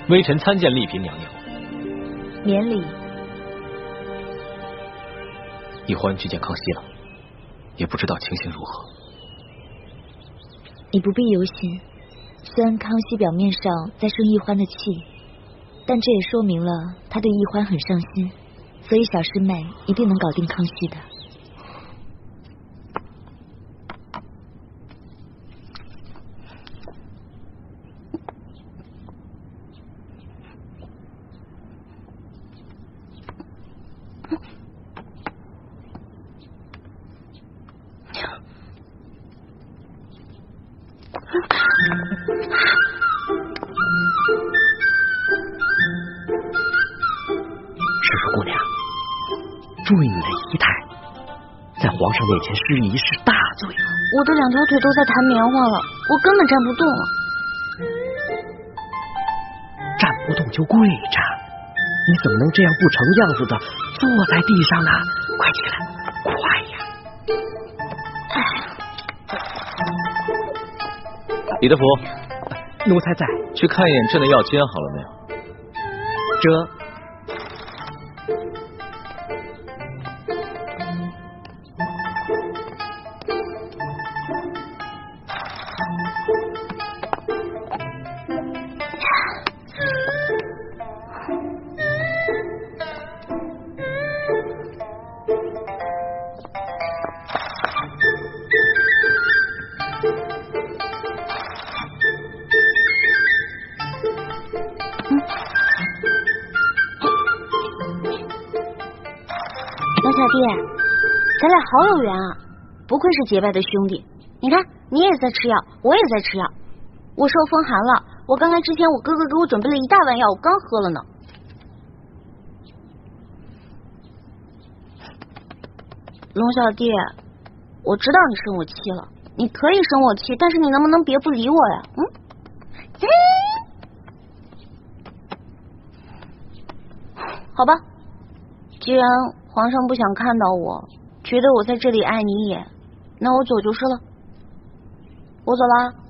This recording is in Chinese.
微臣参见丽嫔娘娘。免礼。奕欢去见康熙了，也不知道情形如何。你不必忧心，虽然康熙表面上在生奕欢的气，但这也说明了他对奕欢很上心，所以小师妹一定能搞定康熙的。师叔姑娘，注意你的仪态，在皇上面前失仪是大罪了。我的2条腿都在弹棉花了，我根本站不动了。站不动就跪着，你怎么能这样不成样子的坐在地上呢？快起来，快呀！李德福，奴才在。去看一眼朕的药煎好了没有？这小小弟，咱俩好有缘啊，不愧是结拜的兄弟。你看，你也在吃药，我也在吃药。我受风寒了，我刚来之前，我哥哥给我准备了一大碗药，我刚喝了呢。龙小弟，我知道你生我气了，你可以生我气，但是你能不能别不理我呀？好吧，既然皇上不想看到我，觉得我在这里碍你眼，那我走就是了。我走了。